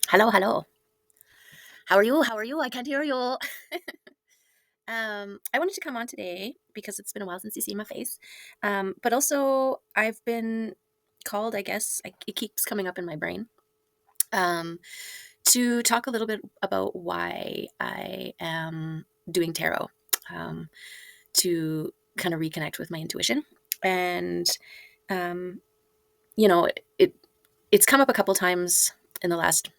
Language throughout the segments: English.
Hello, hello. How are you? How are you? I can't hear you. I wanted to come on today because it's been a while since you see my face. But also, I've been called, I guess, it keeps coming up in my brain, um, to talk a little bit about why I am doing tarot, um, to kind of reconnect with my intuition. And, um, you know, it's come up a couple times in the last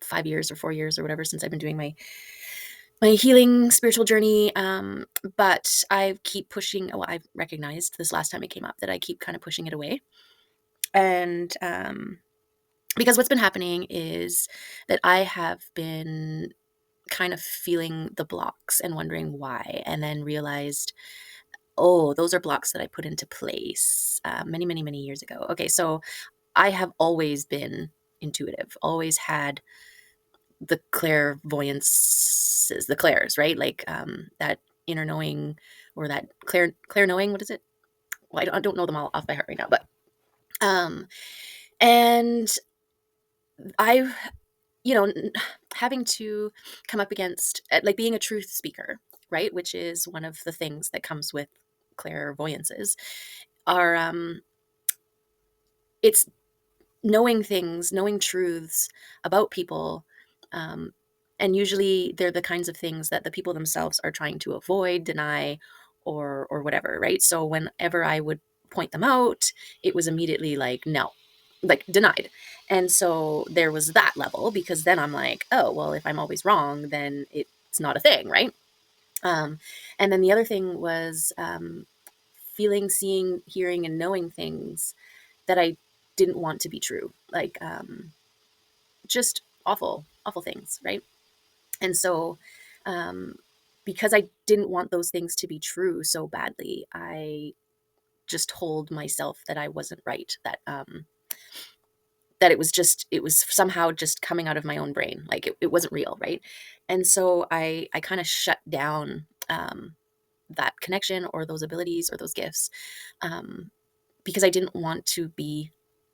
5 years or 4 years or whatever since I've been doing my healing spiritual journey. But I keep pushing. Well, I've recognized this last time it came up that I keep kind of pushing it away. And because what's been happening is that I have been kind of feeling the blocks and wondering why, and then realized, oh, those are blocks that I put into place many, many, many years ago. Okay, so I have always been intuitive, always had the clairvoyances, the clairs, right? Like that inner knowing or that clair knowing. What is it? Well, I don't know them all off by heart right now, but um, and I, having to come up against like being a truth speaker, right? Which is one of the things that comes with clairvoyances. Are It's knowing things, knowing truths about people. Um, and usually they're the kinds of things that the people themselves are trying to avoid, deny, or whatever, right? So whenever I would point them out, it was immediately like, no, like denied. And so there was that level because then I'm like, oh, well, if I'm always wrong, then it's not a thing, right? Um, and then the other thing was feeling, seeing, hearing, and knowing things that I didn't want to be true. Like, just awful, awful things, right? And so, um, because I didn't want those things to be true so badly, I just told myself that I wasn't right. That it was somehow just coming out of my own brain, like it wasn't real, right? And so I kind of shut down that connection or those abilities or those gifts, um, because I didn't want to be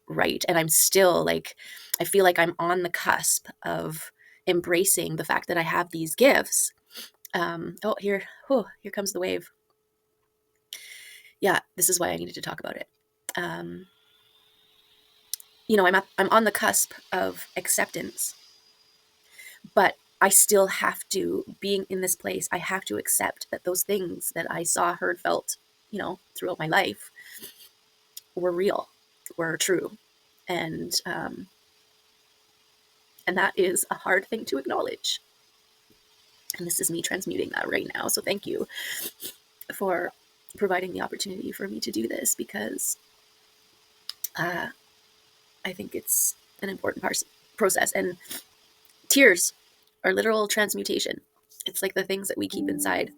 right. And I'm still like, I feel like I'm on the cusp of embracing the fact that I have these gifts. Oh, here comes the wave. Yeah, this is why I needed to talk about it. Um, I'm on the cusp of acceptance, but I still have to, being in this place, I have to accept that those things that I saw, heard, felt, throughout my life were real, were true. And, and that is a hard thing to acknowledge. And this is me transmuting that right now. So thank you for providing the opportunity for me to do this because uh, I think it's an important process. And tears are literal transmutation. It's like the things that we keep inside.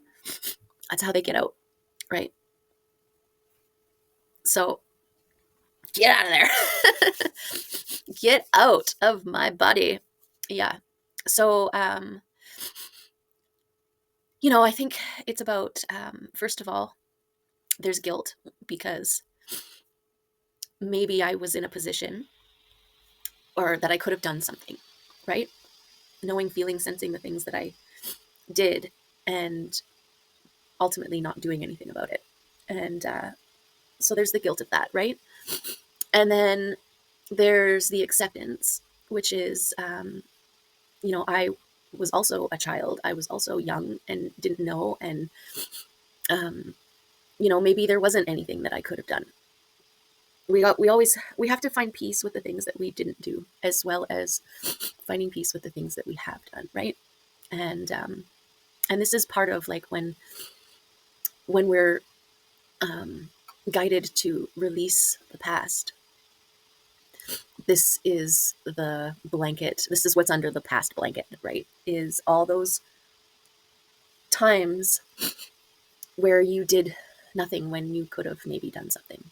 That's how they get out, right? So get out of there. Get out of my body. Yeah. So, I think it's about, first of all, there's guilt because maybe I was in a position or that I could have done something, right? Knowing, feeling, sensing the things that I did and ultimately not doing anything about it. And so there's the guilt of that, right? And then there's the acceptance, which is, I was also a child. I was also young and didn't know. And, um, maybe there wasn't anything that I could have done. We have to find peace with the things that we didn't do, as well as finding peace with the things that we have done, right? And and this is part of like when we're guided to release the past. This is the blanket. This is what's under the past blanket, right? Is all those times where you did nothing when you could have maybe done something.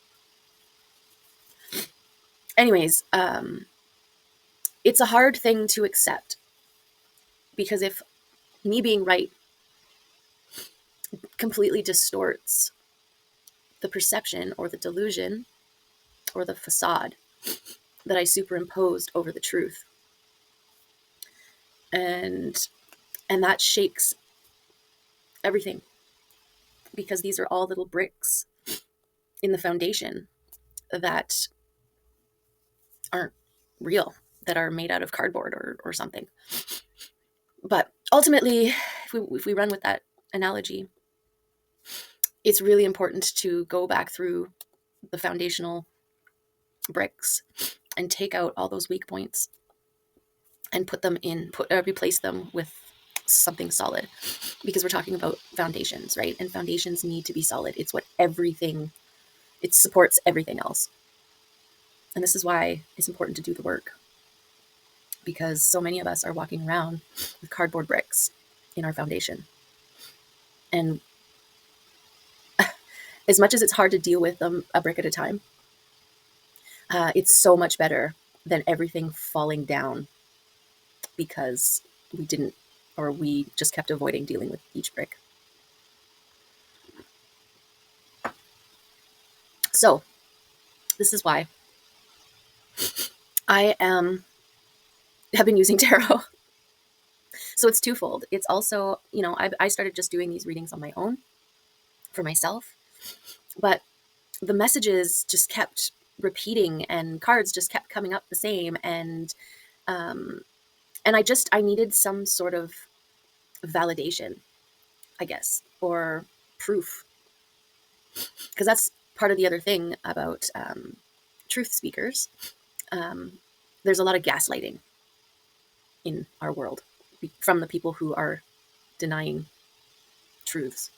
Anyways, it's a hard thing to accept because if me being right completely distorts the perception or the delusion or the facade that I superimposed over the truth, And that shakes everything, because these are all little bricks in the foundation that aren't real, that are made out of cardboard or something. But ultimately, if we run with that analogy, it's really important to go back through the foundational bricks and take out all those weak points and replace them with something solid, because we're talking about foundations, right? And foundations need to be solid. It's what it supports everything else. And this is why it's important to do the work, because so many of us are walking around with cardboard bricks in our foundation. And as much as it's hard to deal with them a brick at a time, it's so much better than everything falling down because we just kept avoiding dealing with each brick. So this is why I have been using tarot. So it's twofold. It's also, I started just doing these readings on my own for myself, but the messages just kept repeating and cards just kept coming up the same. And I needed some sort of validation, I guess, or proof, because that's part of the other thing about truth speakers. There's a lot of gaslighting in our world from the people who are denying truths.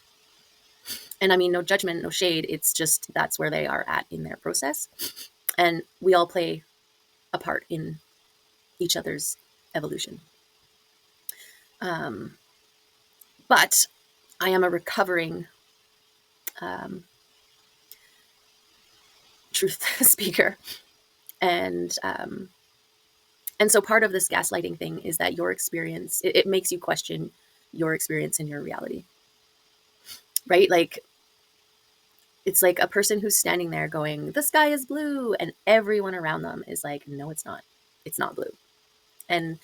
And I mean, no judgment, no shade. It's just that's where they are at in their process. And we all play a part in each other's evolution. But I am a recovering truth speaker. And so part of this gaslighting thing is that your experience, it makes you question your experience and your reality, right? Like, it's like a person who's standing there going, the sky is blue. And everyone around them is like, no, it's not. It's not blue. And,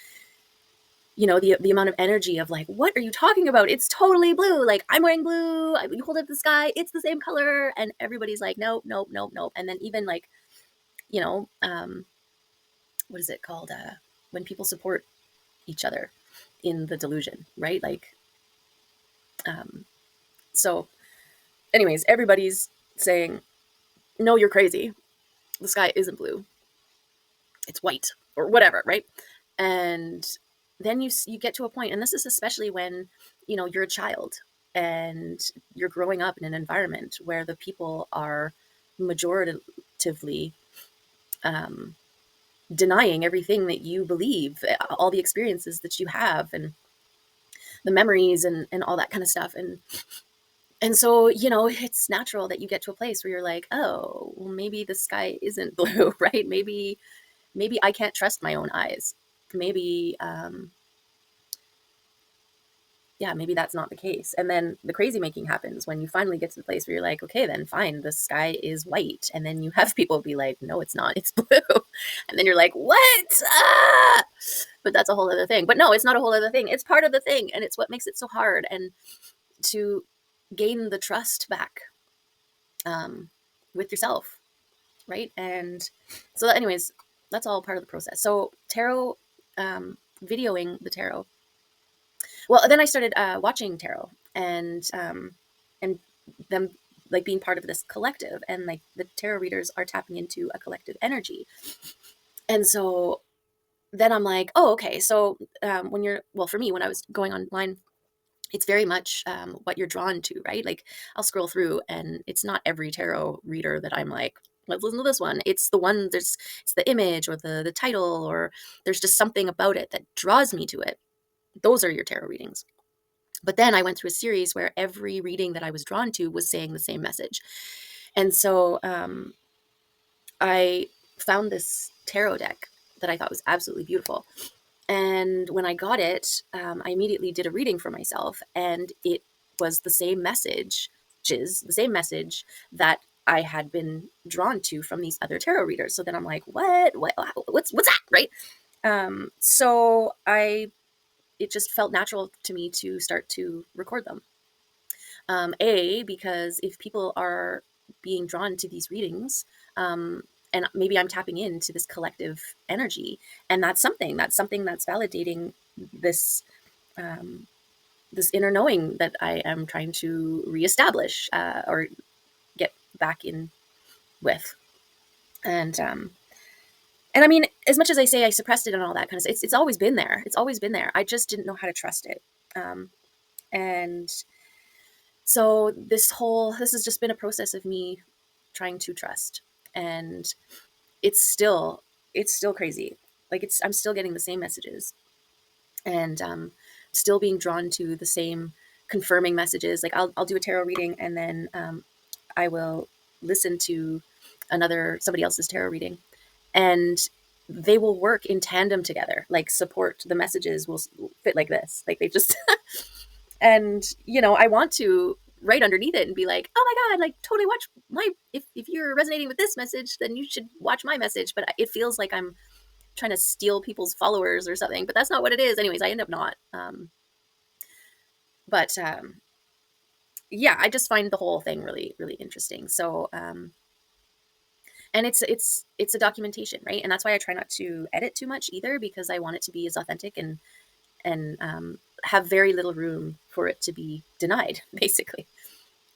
the amount of energy of like, what are you talking about? It's totally blue. Like, I'm wearing blue. You hold up the sky. It's the same color. And everybody's like, nope, nope, nope, nope. And then even like, what is it called? When people support each other in the delusion, right? Like, so anyways, everybody's saying, no, you're crazy. The sky isn't blue. It's white or whatever, right? And then you get to a point, and this is especially when, you're a child and you're growing up in an environment where the people are majoritatively denying everything that you believe, all the experiences that you have, and the memories and all that kind of stuff. And so, it's natural that you get to a place where you're like, oh, well, maybe the sky isn't blue, right? Maybe I can't trust my own eyes. Maybe, maybe that's not the case. And then the crazy making happens when you finally get to the place where you're like, okay, then fine, the sky is white. And then you have people be like, no, it's not, it's blue. And then you're like, what? Ah! But that's a whole other thing. But no, it's not a whole other thing. It's part of the thing. And it's what makes it so hard. And to gain the trust back with yourself, right? And so anyways, that's all part of the process. So tarot, videoing the tarot. Well, then I started watching tarot and them like being part of this collective, and like the tarot readers are tapping into a collective energy. And so then I'm like, oh, okay. So for me, when I was going online, it's very much what you're drawn to, right? Like I'll scroll through and it's not every tarot reader that I'm like, let's listen to this one. It's the one, it's the image or the title, or there's just something about it that draws me to it. Those are your tarot readings. But then I went through a series where every reading that I was drawn to was saying the same message. And so I found this tarot deck that I thought was absolutely beautiful. And when I got it, I immediately did a reading for myself, and it was the same message that I had been drawn to from these other tarot readers. So then I'm like, what's that, right? So I it just felt natural to me to start to record them. Because if people are being drawn to these readings, and maybe I'm tapping into this collective energy, and that's validating this, um, this inner knowing that I am trying to reestablish, or get back in with. And I mean, as much as I say I suppressed it and all that kind of stuff, it's always been there. It's always been there. I just didn't know how to trust it. And so this has just been a process of me trying to trust. And it's still, it's still crazy. Like I'm still getting the same messages, and still being drawn to the same confirming messages. Like I'll do a tarot reading, and then I will listen to somebody else's tarot reading, and they will work in tandem together. Like support, the messages will fit like this. Like they just, and I want to write underneath it and be like, oh my God, like totally watch my, if you're resonating with this message, then you should watch my message. But it feels like I'm trying to steal people's followers or something, but that's not what it is. Anyways, I end up not. But yeah, I just find the whole thing really, really interesting. So, and it's a documentation, right? And that's why I try not to edit too much either, because I want it to be as authentic and have very little room for it to be denied, basically,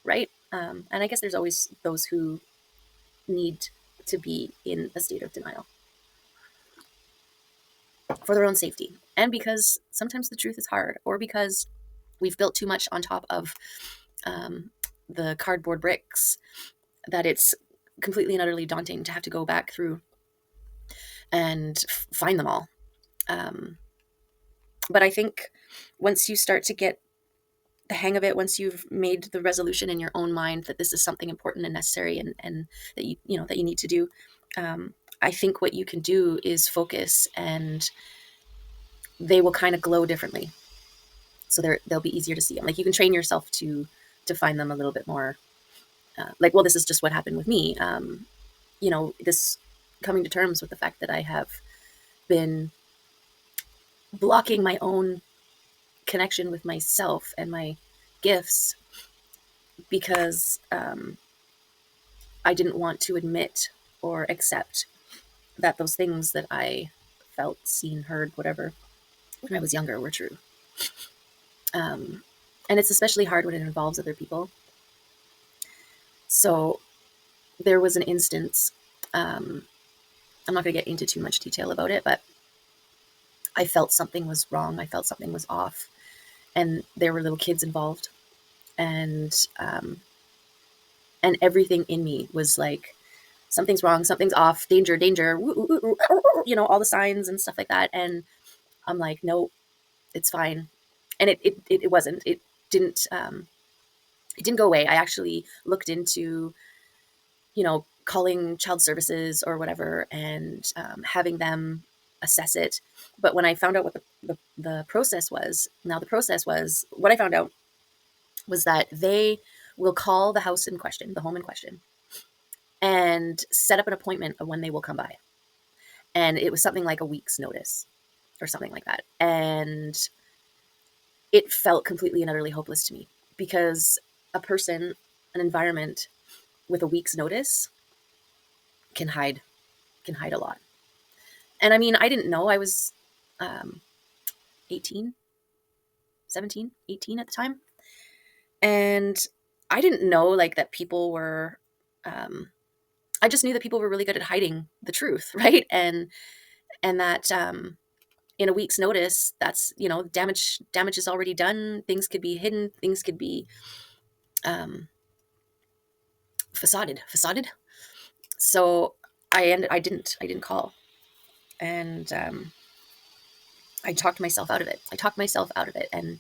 right? And I guess there's always those who need to be in a state of denial for their own safety, and because sometimes the truth is hard, or because we've built too much on top of the cardboard bricks, that it's completely and utterly daunting to have to go back through and find them all. But I think once you start to get the hang of it, once you've made the resolution in your own mind that this is something important and necessary, and that that you need to do, I think what you can do is focus, and they will kind of glow differently. So they'll be easier to see them. Like you can train yourself to find them a little bit more. Like, well, this is just what happened with me. This coming to terms with the fact that I have been blocking my own connection with myself and my gifts, because I didn't want to admit or accept that those things that I felt, seen, heard, whatever, when I was younger were true. And it's especially hard when it involves other people. So there was an instance, I'm not going to get into too much detail about it, but I felt something was wrong. I felt something was off, and there were little kids involved, and everything in me was like, something's wrong, something's off, danger, danger, all the signs and stuff like that. And I'm like, no, it's fine. And it wasn't, it didn't go away. I actually looked into, calling child services or whatever, and having them assess it. But when I found out what the process was, what I found out was that they will call the house in question, the home in question, and set up an appointment of when they will come by. And it was something like a week's notice or something like that. And it felt completely and utterly hopeless to me, because a person, an environment with a week's notice can hide a lot. And I mean, I didn't know. I was 18, 17, 18 at the time. And I didn't know like that people were, I just knew that people were really good at hiding the truth. Right. And that, in a week's notice, that's, damage is already done. Things could be hidden. Things could be, facaded. So I didn't call. And, I talked myself out of it. And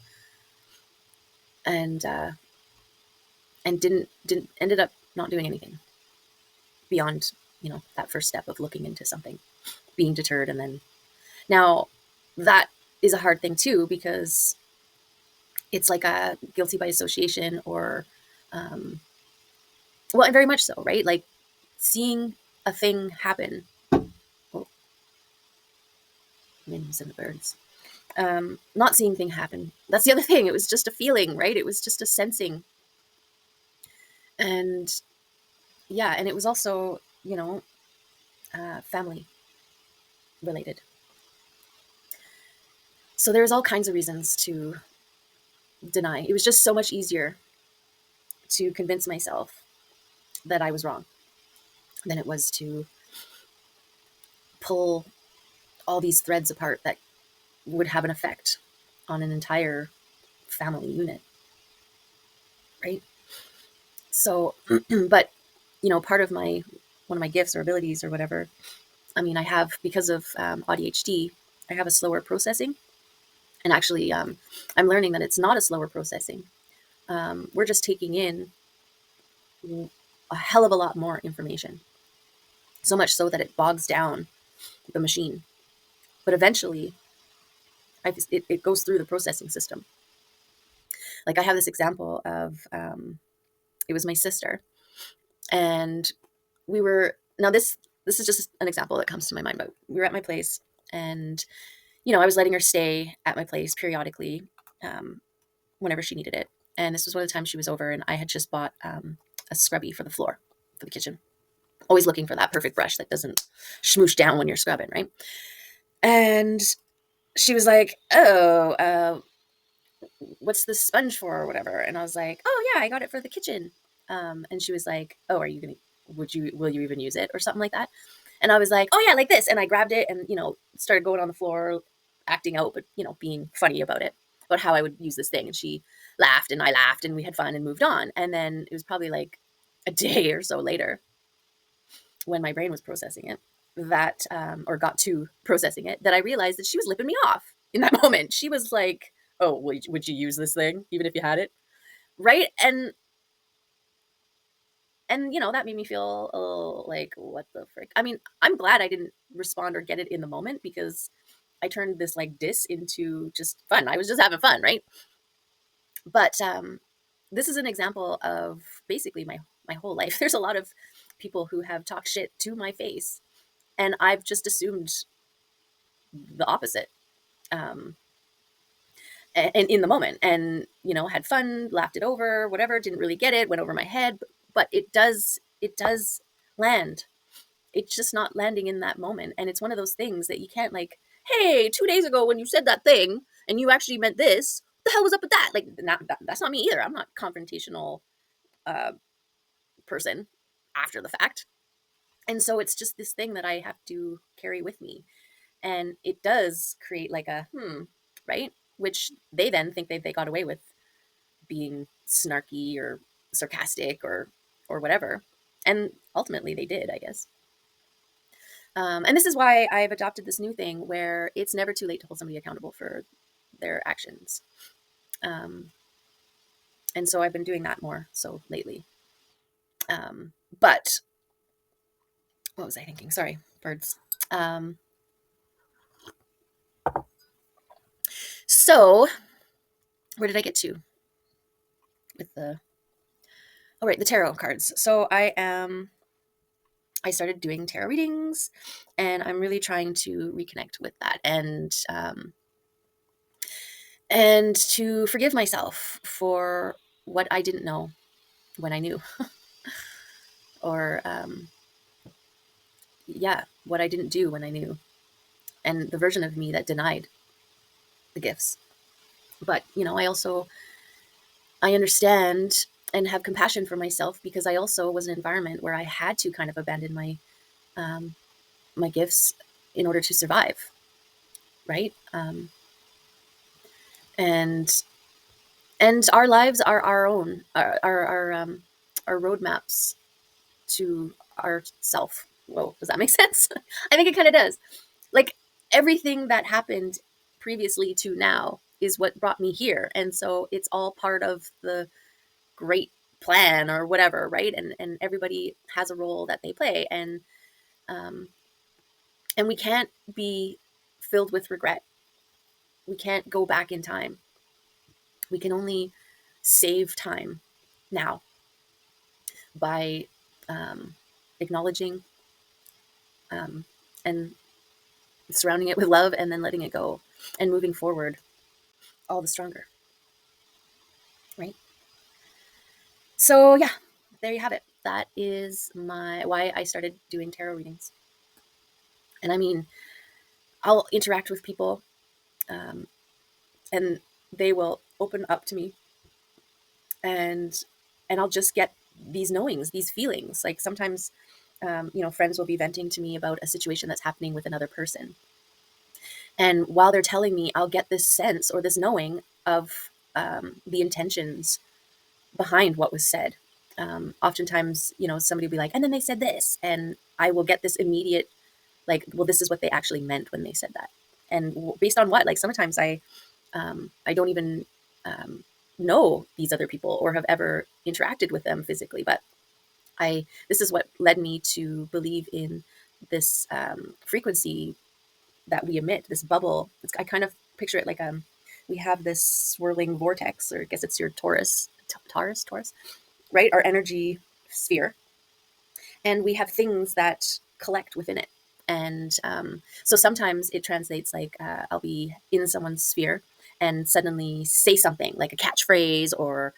didn't ended up not doing anything beyond, that first step of looking into something, being deterred. And then now that is a hard thing too, because it's like a guilty by association, or, well, and very much so, right? Like seeing a thing happen. Oh, winds and the birds. Not seeing things happen. That's the other thing. It was just a feeling, right? It was just a sensing. And yeah, and it was also, family related. So there's all kinds of reasons to deny. It was just so much easier to convince myself that I was wrong than it was to pull all these threads apart that would have an effect on an entire family unit, right? So, but part of my one of my gifts or abilities or whatever. I mean, I have because of ADHD, I have a slower processing, and actually, I'm learning that it's not a slower processing. We're just taking in a hell of a lot more information, so much so that it bogs down the machine. But eventually, it goes through the processing system. Like I have this example of it was my sister, and we were now this is just an example that comes to my mind, but we were at my place, and I was letting her stay at my place periodically, um, whenever she needed it. And this was one of the times she was over, and I had just bought a scrubby for the floor for the kitchen. Always looking for that perfect brush that doesn't smoosh down when you're scrubbing, right? And she was like, "Oh, what's this sponge for or whatever?" And I was like, "Oh yeah, I got it for the kitchen." And she was like, "Oh, are you gonna? Will you even use it or something like that?" And I was like, "Oh yeah, like this." And I grabbed it and started going on the floor, acting out, but being funny about how I would use this thing. And she laughed and I laughed and we had fun and moved on. And then it was probably like a day or so later when my brain was processing it that or got to processing it, that I realized that she was lipping me off in that moment. She was like, "Oh, would you use this thing even if you had it?" Right? And that made me feel a little like, what the frick? I mean, I'm glad I didn't respond or get it in the moment, because I turned this like diss into just fun. I was just having fun, right? But this is an example of basically my whole life. There's a lot of people who have talked shit to my face, and I've just assumed the opposite. Um, and in the moment, and had fun, laughed it over, whatever, didn't really get it, went over my head, but it does land. It's just not landing in that moment, and it's one of those things that you can't, like, "Hey, 2 days ago when you said that thing and you actually meant this, what the hell was up with that?" Like, that's not me either. I'm not a confrontational uh, person after the fact. And so it's just this thing that I have to carry with me, and it does create like a right, which they then think they got away with being snarky or sarcastic or whatever, and ultimately they did, I guess. And this is why I've adopted this new thing where it's never too late to hold somebody accountable for their actions. Um, and so I've been doing that more so lately. But what was I thinking? Sorry, birds. Um, so where did I get to with the? Oh, right, the tarot cards. So I started doing tarot readings, and I'm really trying to reconnect with that, and to forgive myself for what I didn't know when I knew, or yeah, what I didn't do when I knew, and the version of me that denied the gifts. But I understand and have compassion for myself, because I also was in an environment where I had to kind of abandon um, my gifts in order to survive, right? And our lives are our own, our roadmaps to our self. Whoa, does that make sense? I think it kind of does. Like, everything that happened previously to now is what brought me here, and so it's all part of the great plan or whatever, right? And everybody has a role that they play, um, and we can't be filled with regret. We can't go back in time. We can only save time now by acknowledging, um, and surrounding it with love, and then letting it go and moving forward all the stronger, right? So yeah, there you have it. That is my why I started doing tarot readings. And I mean, I'll interact with people, um, and they will open up to me, and I'll just get these knowings, these feelings. Like sometimes, friends will be venting to me about a situation that's happening with another person, and while they're telling me, I'll get this sense or this knowing of the intentions behind what was said. Oftentimes, somebody will be like, and then they said this, and I will get this immediate, like, well, this is what they actually meant when they said that. And based on what? Like sometimes I don't even know these other people or have ever interacted with them physically, but this is what led me to believe in this frequency that we emit, this bubble. I kind of picture it like we have this swirling vortex, or I guess it's your Taurus, right? Our energy sphere, and we have things that collect within it. And so sometimes it translates like I'll be in someone's sphere and suddenly say something like a catchphrase, or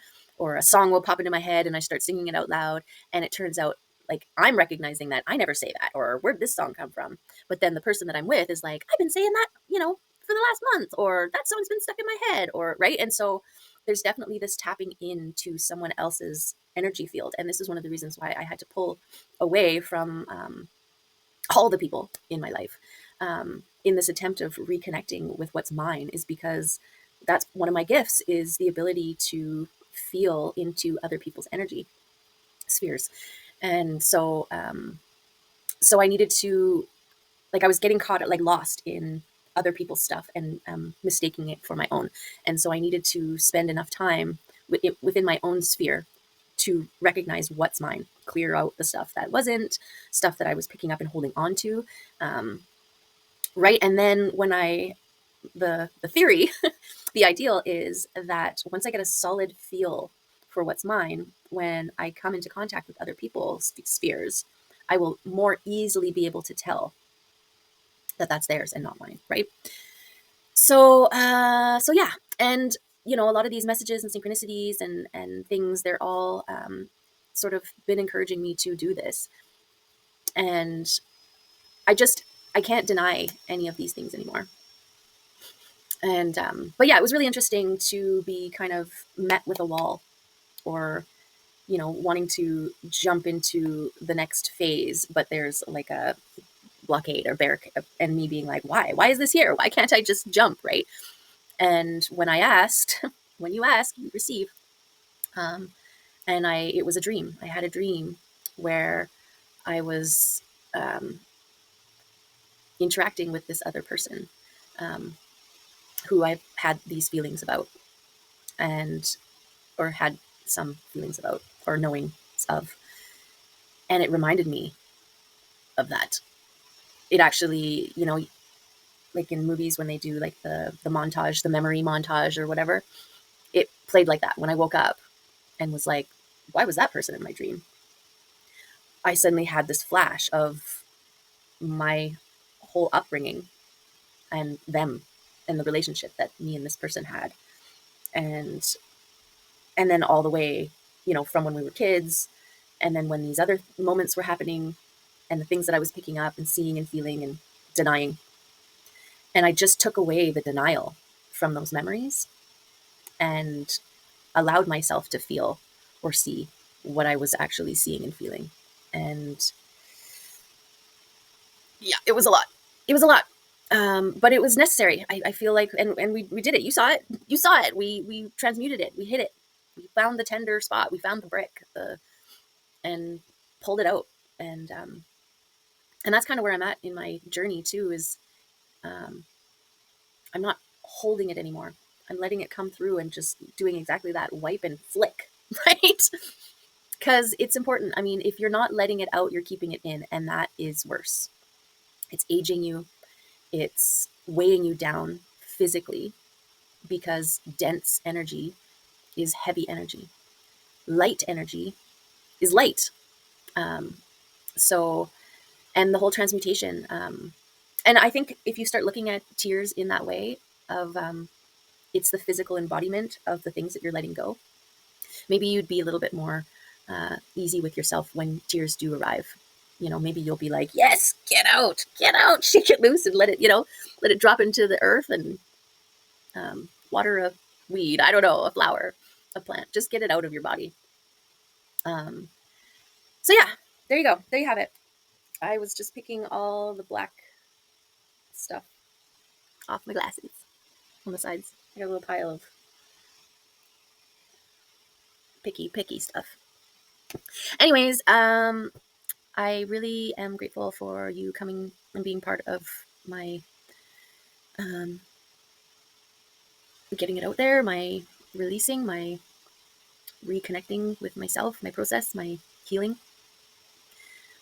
a song will pop into my head and I start singing it out loud, and it turns out like I'm recognizing that I never say that, or where'd this song come from? But then the person that I'm with is like, I've been saying that, for the last month, or that song's been stuck in my head, or right. And so there's definitely this tapping into someone else's energy field, and this is one of the reasons why I had to pull away from all the people in my life in this attempt of reconnecting with what's mine, is because that's one of my gifts, is the ability to feel into other people's energy spheres. And so I needed to, like, I was getting caught, like, lost in other people's stuff and mistaking it for my own. And so I needed to spend enough time within my own sphere to recognize what's mine, clear out the stuff that wasn't, stuff that I was picking up and holding on to. Right. And then the theory, the ideal is that once I get a solid feel for what's mine, when I come into contact with other people's spheres, I will more easily be able to tell that that's theirs and not mine. Right. So yeah. And, a lot of these messages and synchronicities and things, they're all sort of been encouraging me to do this. And I can't deny any of these things anymore. And, but yeah, it was really interesting to be kind of met with a wall, or, wanting to jump into the next phase, but there's like a blockade or barricade, and me being like, why is this here? Why can't I just jump? Right. And when I asked, when you ask, you receive. And it was a dream. I had a dream where I was interacting with this other person, um, who I've had these feelings about, and or had some feelings about, or knowings of. And it reminded me of that. It actually, like in movies when they do like the montage, the memory montage or whatever, it played like that when I woke up and was like, why was that person in my dream? I suddenly had this flash of my whole upbringing and them, and the relationship that me and this person had. And then all the way, from when we were kids, and then when these other moments were happening, and the things that I was picking up and seeing and feeling and denying. And I just took away the denial from those memories and allowed myself to feel or see what I was actually seeing and feeling. And yeah, it was a lot. It was a lot. But it was necessary. I feel like, and we did it. You saw it. You saw it. We transmuted it. We hit it. We found the tender spot. We found the brick, and pulled it out. And that's kind of where I'm at in my journey too, is um, I'm not holding it anymore. I'm letting it come through and just doing exactly that, wipe and flick, right? Because it's important. I mean, if you're not letting it out, you're keeping it in, and that is worse. It's aging you. It's weighing you down physically, because dense energy is heavy energy. Light energy is light. Um, so, and the whole transmutation, And I think if you start looking at tears in that way of it's the physical embodiment of the things that you're letting go, maybe you'd be a little bit more easy with yourself when tears do arrive. You know, maybe you'll be like, yes, get out, shake it loose and let it, let it drop into the earth and water a weed. I don't know, a flower, a plant. Just get it out of your body. So yeah, there you go. There you have it. I was just picking all the black stuff off my glasses on the sides. I got a little pile of picky stuff. Anyways, I really am grateful for you coming and being part of my getting it out there, my releasing, my reconnecting with myself, my process, my healing.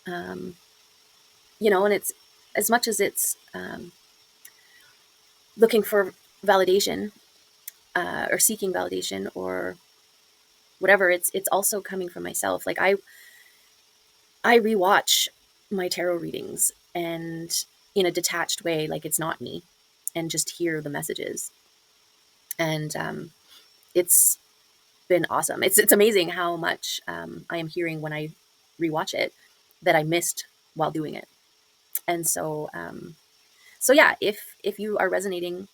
And it's as much as it's looking for validation or seeking validation or whatever, it's also coming from myself. Like I rewatch my tarot readings and in a detached way, like it's not me, and just hear the messages. And it's been awesome. It's amazing how much I am hearing when I rewatch it that I missed while doing it. And so yeah, if you are resonating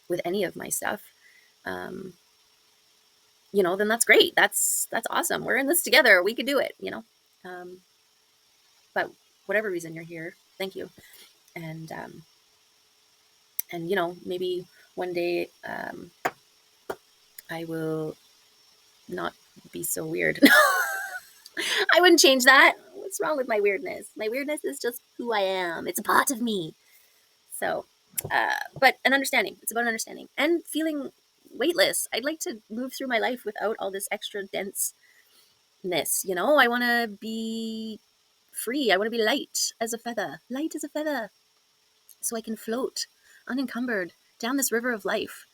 with any of my stuff, then that's great. That's awesome. We're in this together. We could do it, but whatever reason you're here, thank you. And maybe one day I will not be so weird. I wouldn't change that. What's wrong with my weirdness? My weirdness is just who I am. It's a part of me. So, but an understanding. It's about understanding and feeling weightless. I'd like to move through my life without all this extra denseness. I want to be free. I want to be light as a feather. Light as a feather. So I can float unencumbered down this river of life,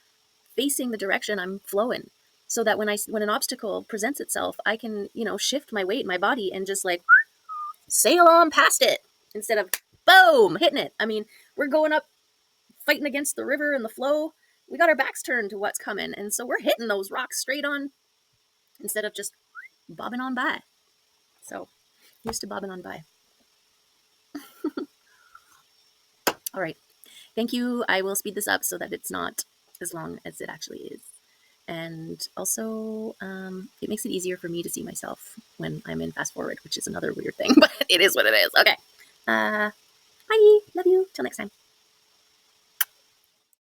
facing the direction I'm flowing, so that when an obstacle presents itself, I can, shift my weight, my body, and just like sail on past it instead of boom, hitting it. I mean, we're going up, fighting against the river and the flow. We got our backs turned to what's coming. And so we're hitting those rocks straight on instead of just bobbing on by. So used to bobbing on by. All right. Thank you. I will speed this up so that it's not as long as it actually is. And also, it makes it easier for me to see myself when I'm in fast forward, which is another weird thing, but it is what it is. Okay. Bye. Love you. Till next time.